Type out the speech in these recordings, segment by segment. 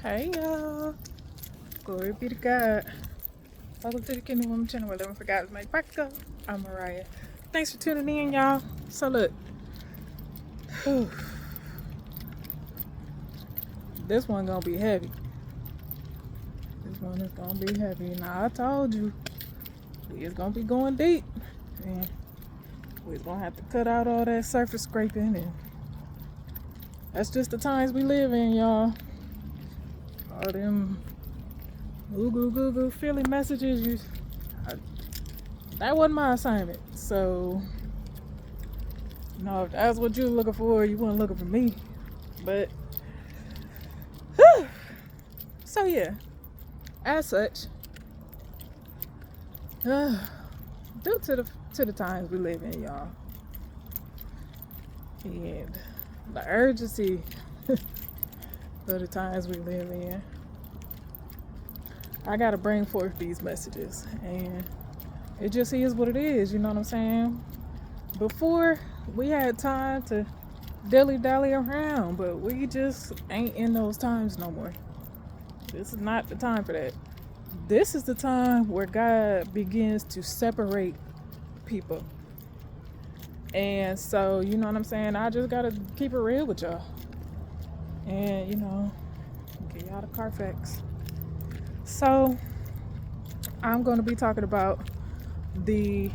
Hey y'all, glory be to God. Welcome to the Kingdom Woman channel where living for God is made practical. I'm Mariah. Thanks for tuning in, y'all. So look, this one gonna be heavy. This one is gonna be heavy. Now I told you, we is gonna be going deep, and we're gonna have to cut out all that surface scraping, and that's just the times we live in, y'all. All them goo Philly messages, that wasn't my assignment. So, no, if that's what you were looking for, you weren't looking for me. But, so yeah, as such, due to the times we live in, y'all, and the urgency of the times we live in, I gotta bring forth these messages, and it just is what it is. You know what I'm saying? Before, we had time to dilly-dally around, but we just ain't in those times no more. This is not the time for that. This is the time where God begins to separate people. And so, you know what I'm saying? I just gotta keep it real with y'all. And, give y'all the Carfax. So, I'm gonna be talking about the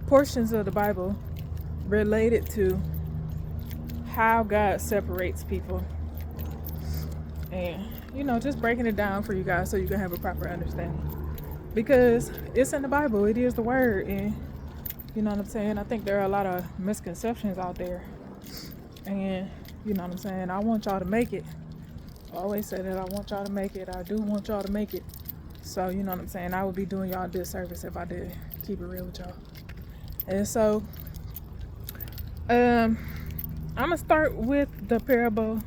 portions of the Bible related to how God separates people, and just breaking it down for you guys so you can have a proper understanding, because it's in the Bible, it is the word. And you know what I'm saying, I think there are a lot of misconceptions out there, and you know what I'm saying, I want y'all to make it. I always say that I want y'all to make it. I do want y'all to make it. So you know what I'm saying, I would be doing y'all a disservice if I did keep it real with y'all. And so I'm gonna start with the parable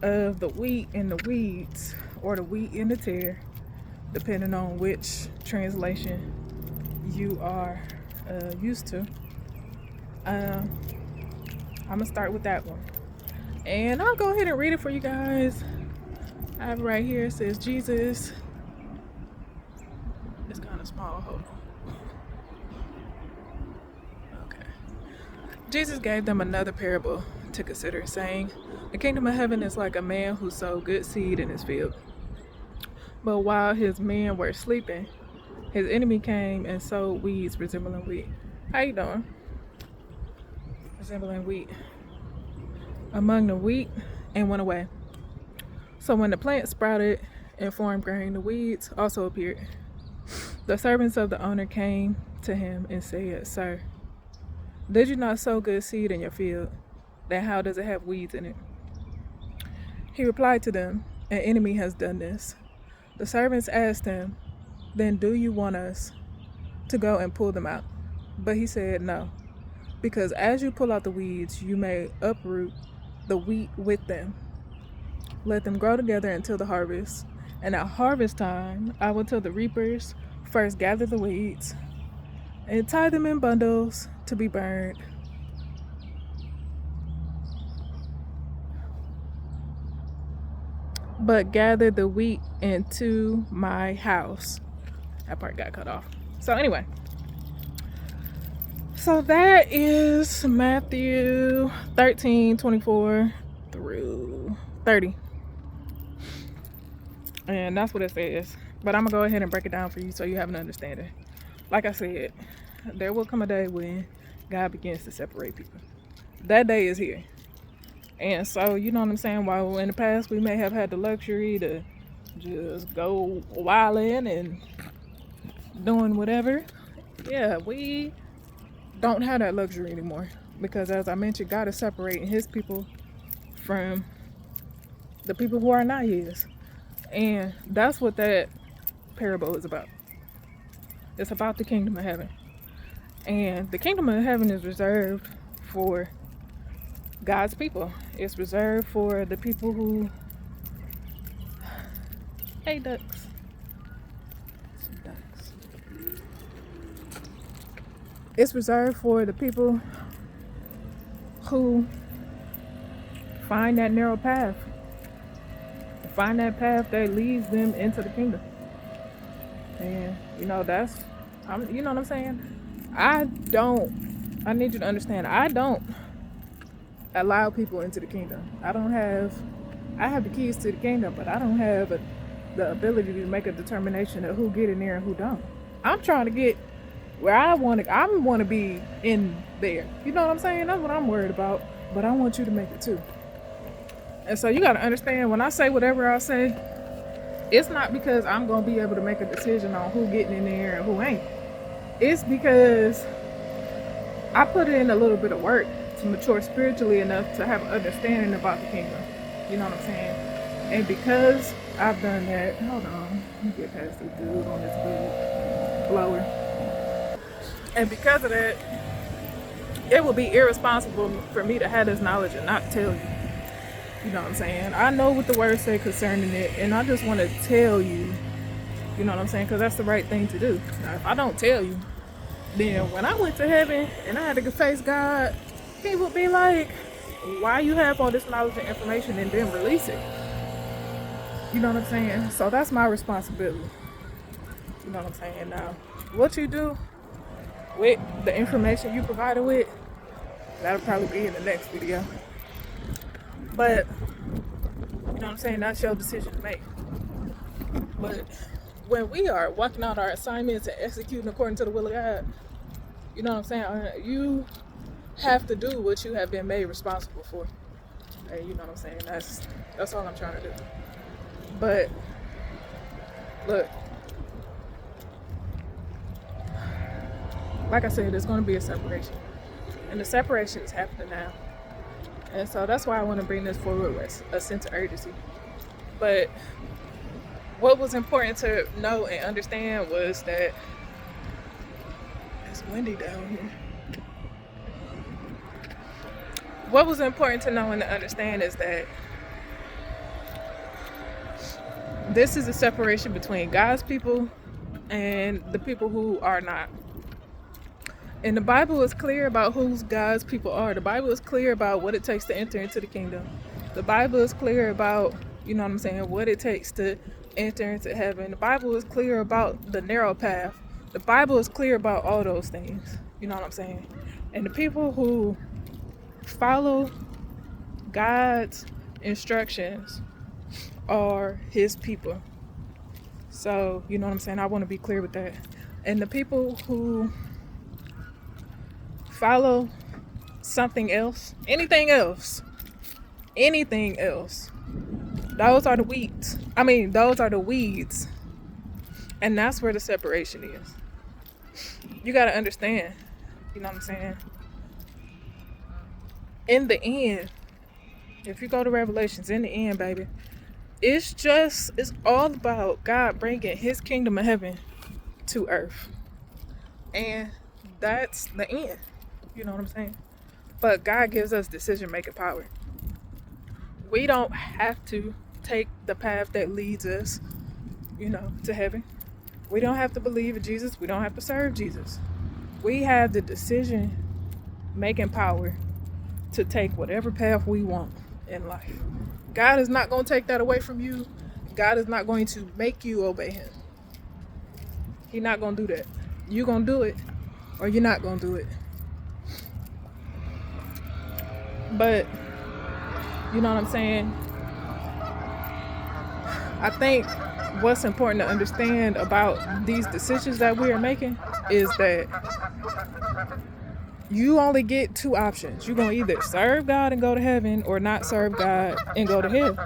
of the wheat and the weeds, or the wheat and the tare, depending on which translation you are used to. I'm gonna start with that one, and I'll go ahead and read it for you guys. I have it right here. It says, Jesus, it's kind of small, hold on. Okay. Jesus gave them another parable to consider, saying, the kingdom of heaven is like a man who sowed good seed in his field. But while his men were sleeping, his enemy came and sowed weeds resembling wheat. How you doing? Resembling wheat among the wheat, and went away. So when the plant sprouted and formed grain, the weeds also appeared. The servants of the owner came to him and said, Sir, did you not sow good seed in your field? Then how does it have weeds in it? He replied to them, An enemy has done this. The servants asked him, Then do you want us to go and pull them out? But he said, No, because as you pull out the weeds, you may uproot the wheat with them. Let them grow together until the harvest. And at harvest time, I will tell the reapers, first gather the weeds and tie them in bundles to be burned, but gather the wheat into my house. That part got cut off. So anyway, so that is Matthew 13:24 through 30. And that's what it says. But I'm going to go ahead and break it down for you so you have an understanding. Like I said, there will come a day when God begins to separate people. That day is here. And so, you know what I'm saying, while in the past we may have had the luxury to just go wilding and doing whatever, yeah, we don't have that luxury anymore. Because as I mentioned, God is separating his people from the people who are not his. And that's what that parable is about. It's about the kingdom of heaven. And the kingdom of heaven is reserved for God's people. It's reserved for the people who... Hey, ducks. Some ducks. It's reserved for the people who find that narrow path find that path that leads them into the kingdom. And you know, you know what I'm saying? I need you to understand, I don't allow people into the kingdom. I have the keys to the kingdom, but I don't have the ability to make a determination of who get in there and who don't. I'm trying to get where I want to be in there. You know what I'm saying? That's what I'm worried about. But I want you to make it too. And so you got to understand, when I say whatever I say, it's not because I'm going to be able to make a decision on who getting in there and who ain't. It's because I put in a little bit of work to mature spiritually enough to have an understanding about the kingdom. You know what I'm saying? And because I've done that, hold on, let me get past this dude on this big blower. And because of that, it would be irresponsible for me to have this knowledge and not tell you. You know what I'm saying? I know what the word say concerning it, and I just want to tell you, you know what I'm saying? Because that's the right thing to do. Now, if I don't tell you, then when I went to heaven and I had to face God, he would be like, why you have all this knowledge and information and then release it? You know what I'm saying? So that's my responsibility. You know what I'm saying? Now, what you do with the information you provided with, that'll probably be in the next video. But, you know what I'm saying? That's your decision to make. But when we are walking out our assignments and executing according to the will of God, you know what I'm saying? You have to do what you have been made responsible for. And you know what I'm saying? That's all I'm trying to do. But look, like I said, there's going to be a separation, and the separation is happening now. And so that's why I want to bring this forward with a sense of urgency. But what was important to know and understand was that it's windy down here. What was important to know and to understand is that this is a separation between God's people and the people who are not. And the Bible is clear about who God's people are. The Bible is clear about what it takes to enter into the kingdom. The Bible is clear about, you know what I'm saying, what it takes to enter into heaven. The Bible is clear about the narrow path. The Bible is clear about all those things. You know what I'm saying? And the people who follow God's instructions are his people. So, you know what I'm saying? I want to be clear with that. And the people who follow something else, anything else, those are the weeds. Those are the weeds. And that's where the separation is. You got to understand, you know what I'm saying? In the end, if you go to Revelations, in the end, baby, it's all about God bringing his kingdom of heaven to earth. And that's the end. You know what I'm saying? But God gives us decision-making power. We don't have to take the path that leads us, to heaven. We don't have to believe in Jesus. We don't have to serve Jesus. We have the decision-making power to take whatever path we want in life. God is not going to take that away from you. God is not going to make you obey him. He's not going to do that. You're going to do it, or you're not going to do it. But, you know what I'm saying? I think what's important to understand about these decisions that we are making is that you only get two options. You're going to either serve God and go to heaven, or not serve God and go to hell.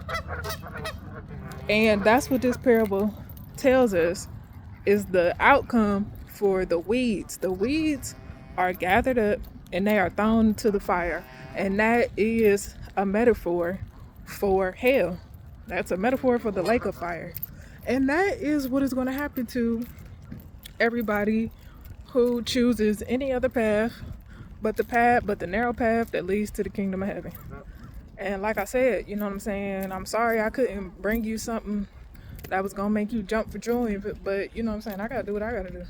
And that's what this parable tells us is the outcome for the weeds. The weeds are gathered up and they are thrown to the fire. And that is a metaphor for hell. That's a metaphor for the lake of fire. And that is what is going to happen to everybody who chooses any other path but the narrow path that leads to the kingdom of heaven. And like I said, you know what I'm saying? I'm sorry I couldn't bring you something that was going to make you jump for joy. But you know what I'm saying? I got to do what I got to do.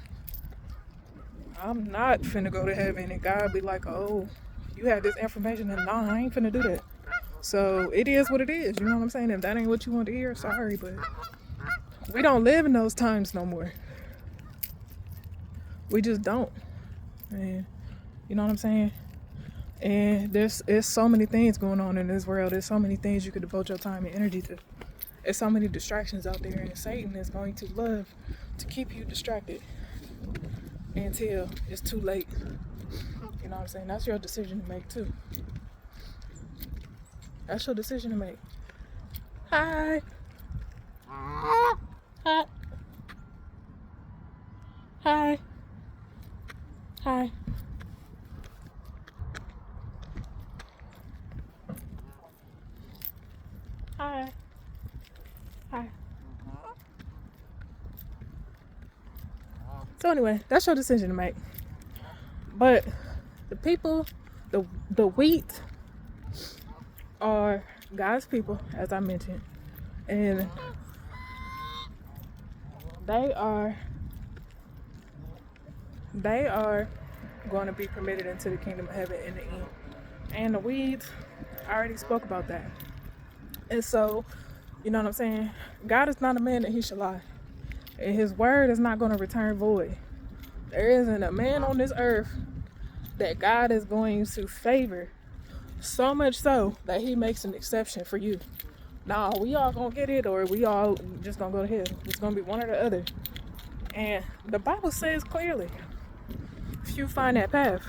I'm not finna go to heaven and God be like, oh, you have this information, and no, I ain't finna do that. So it is what it is. You know what I'm saying? If that ain't what you want to hear, sorry, but we don't live in those times no more. We just don't. And you know what I'm saying? And there's so many things going on in this world. There's so many things you could devote your time and energy to. There's so many distractions out there, and Satan is going to love to keep you distracted until it's too late. You know what I'm saying? That's your decision to make too. That's your decision to make. Hi. Hi. Hi. Hi. Hi. Hi. So anyway, that's your decision to make. But the people, the wheat are God's people, as I mentioned. And they are going to be permitted into the kingdom of heaven in the end. And the weeds, I already spoke about that. And so, you know what I'm saying? God is not a man that he should lie. And his word is not going to return void. There isn't a man on this earth that God is going to favor so much so that he makes an exception for you. Nah, we all gonna get it, or we all just gonna go to hell. It's gonna be one or the other. And the Bible says clearly, if you find that path.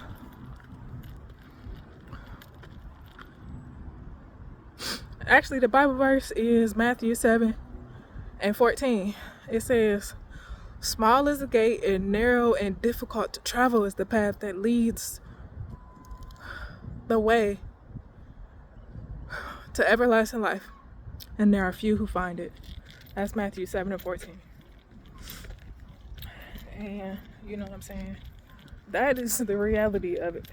Actually, the Bible verse is Matthew 7:14. It says, small is the gate and narrow and difficult to travel is the path that leads the way to everlasting life, and there are few who find it. That's Matthew 7:14. And you know what I'm saying? That is the reality of it.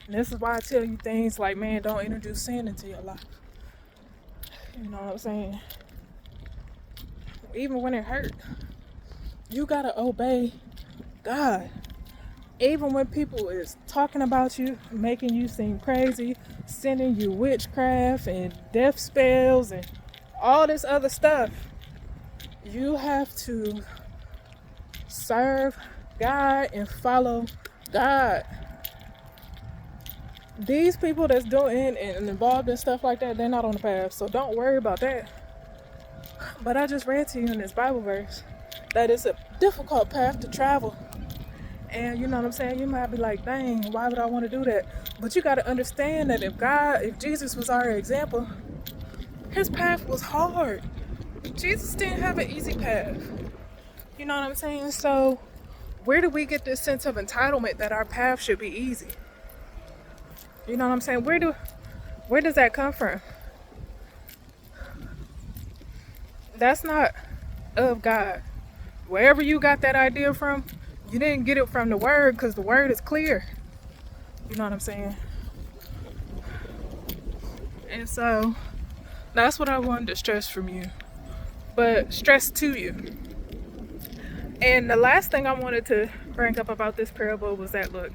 And this is why I tell you things like, man, don't introduce sin into your life. You know what I'm saying? Even when it hurt, you gotta obey God. Even when people is talking about you, making you seem crazy, sending you witchcraft and death spells and all this other stuff, you have to serve God and follow God. These people that's doing and involved in stuff like that, they're not on the path, so don't worry about that. But I just read to you in this Bible verse that it's a difficult path to travel. And you know what I'm saying? You might be like, dang, why would I want to do that? But you got to understand that if Jesus was our example, his path was hard. Jesus didn't have an easy path. You know what I'm saying? So where do we get this sense of entitlement that our path should be easy? You know what I'm saying? Where does that come from? That's not of God. Wherever you got that idea from, you didn't get it from the word, because the word is clear. You know what I'm saying? And so that's what I wanted to stress from you. But stress to you. And the last thing I wanted to bring up about this parable was that, look,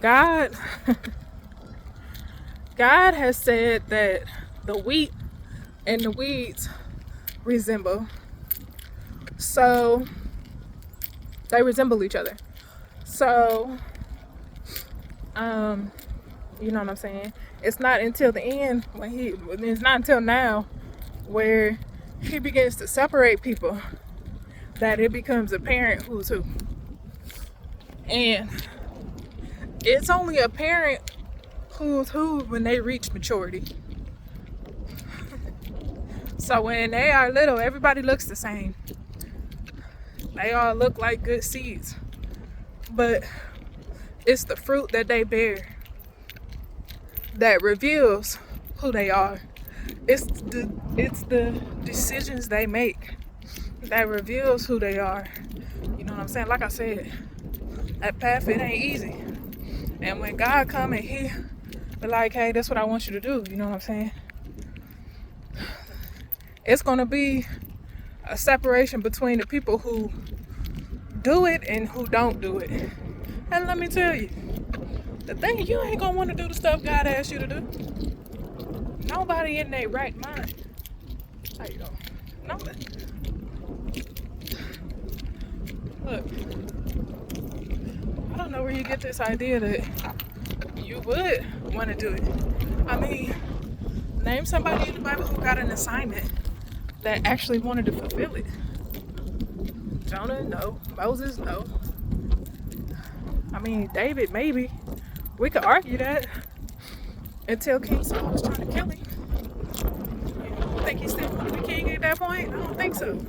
God has said that the wheat and the weeds resemble. So they resemble each other. So, you know what I'm saying? It's not until the end it's not until now where he begins to separate people that it becomes apparent who's who. And it's only apparent who's who when they reach maturity. So when they are little, everybody looks the same. They all look like good seeds. But it's the fruit that they bear that reveals who they are. It's the decisions they make that reveals who they are. You know what I'm saying? Like I said, that path, it ain't easy. And when God come and he be like, hey, that's what I want you to do. You know what I'm saying? It's going to be a separation between the people who do it and who don't do it. And let me tell you, The thing, you ain't gonna want to do the stuff God asked you to do. Nobody in their right mind. How you doing? Nobody. Look, I don't know where you get this idea that you would want to do it. I mean, name somebody in the Bible who got an assignment that actually wanted to fulfill it. Jonah, no. Moses, no. I mean, David, maybe. We could argue that until King Saul was trying to kill him. I think he still wanted to be king at that point. I don't think so.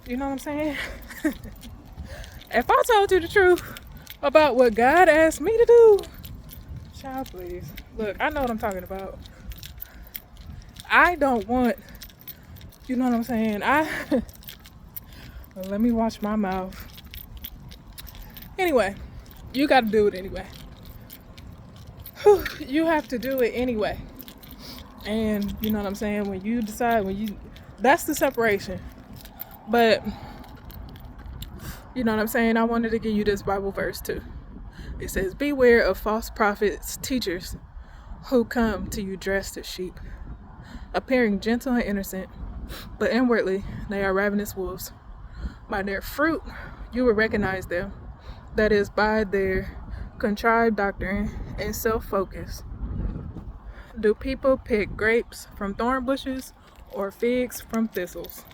You know what I'm saying? If I told you the truth about what God asked me to do, child, please. Look, I know what I'm talking about. I don't want, you know what I'm saying? Well, let me watch my mouth. Anyway, you got to do it anyway. You have to do it anyway. And you know what I'm saying? When you decide, that's the separation. But, you know what I'm saying? I wanted to give you this Bible verse too. It says, beware of false prophets, teachers, who come to you dressed as sheep, appearing gentle and innocent, but inwardly they are ravenous wolves. By their fruit you will recognize them, that is, by their contrived doctrine and self-focus. Do people pick grapes from thorn bushes or figs from thistles?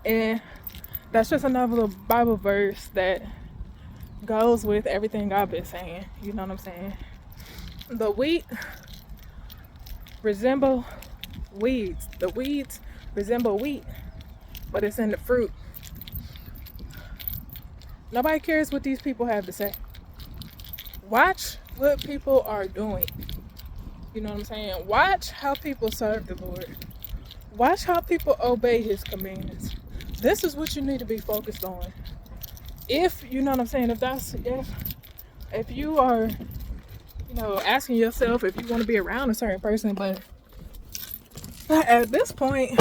And that's just another little Bible verse that goes with everything I've been saying. You know what I'm saying? The wheat resemble weeds. The weeds resemble wheat, but it's in the fruit. Nobody cares what these people have to say. Watch what people are doing. You know what I'm saying? Watch how people serve the Lord. Watch how people obey his commands. This is what you need to be focused on. If, you know what I'm saying, if you are, you know, asking yourself if you want to be around a certain person, but at this point,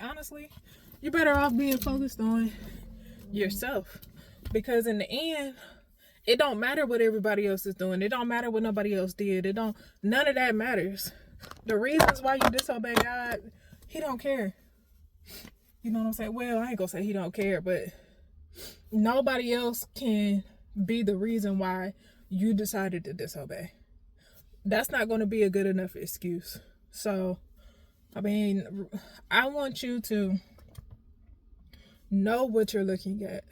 honestly, you're better off being focused on yourself. Because in the end, it don't matter what everybody else is doing. It don't matter what nobody else did. None of that matters. The reasons why you disobey God, he don't care. You know what I'm saying? Well, I ain't gonna say he don't care, but nobody else can be the reason why you decided to disobey. That's not going to be a good enough excuse. So, I mean, I want you to know what you're looking at.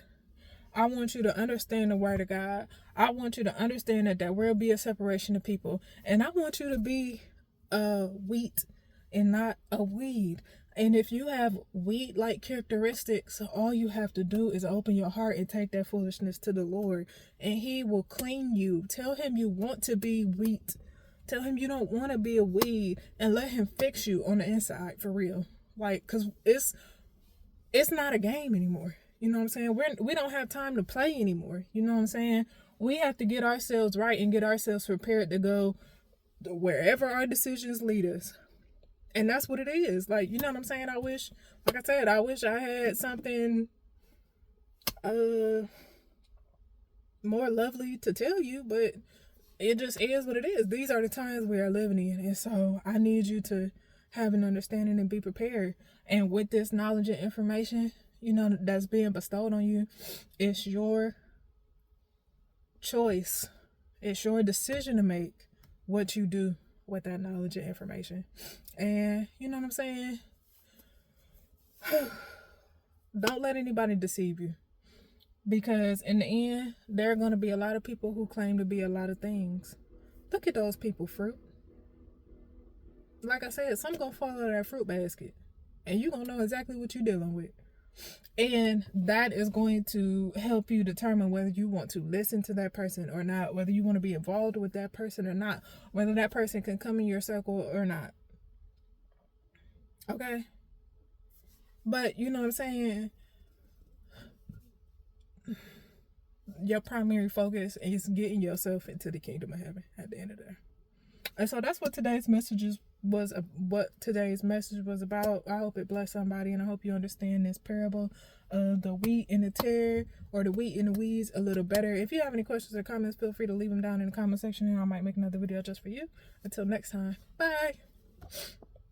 I want you to understand the word of God. I want you to understand that there will be a separation of people. And I want you to be a wheat and not a weed. And if you have weed-like characteristics, all you have to do is open your heart and take that foolishness to the Lord. And he will clean you. Tell him you want to be wheat. Tell him you don't want to be a weed. And let him fix you on the inside, for real. Like, because it's not a game anymore. You know what I'm saying? We don't have time to play anymore. You know what I'm saying? We have to get ourselves right and get ourselves prepared to go wherever our decisions lead us. And that's what it is. Like, you know what I'm saying? I wish I had something more lovely to tell you, but it just is what it is. These are the times we are living in. And so I need you to have an understanding and be prepared. And with this knowledge and information, you know, that's being bestowed on you, it's your choice. It's your decision to make what you do with that knowledge and information. And you know what I'm saying? Don't let anybody deceive you. Because in the end, there are going to be a lot of people who claim to be a lot of things. Look at those people fruit. Like I said, some going to fall out of that fruit basket. And you're going to know exactly what you're dealing with. And that is going to help you determine whether you want to listen to that person or not, whether you want to be involved with that person or not, whether that person can come in your circle or not. Okay? But you know what I'm saying? Your primary focus is getting yourself into the kingdom of heaven at the end of the day. And so that's what today's message was about. I hope it blessed somebody, and I hope you understand this parable the wheat and the tear, or the wheat and the weeds a little better. If you have any questions or comments, feel free to leave them down in the comment section, and I might make another video just for you. Until next time, bye.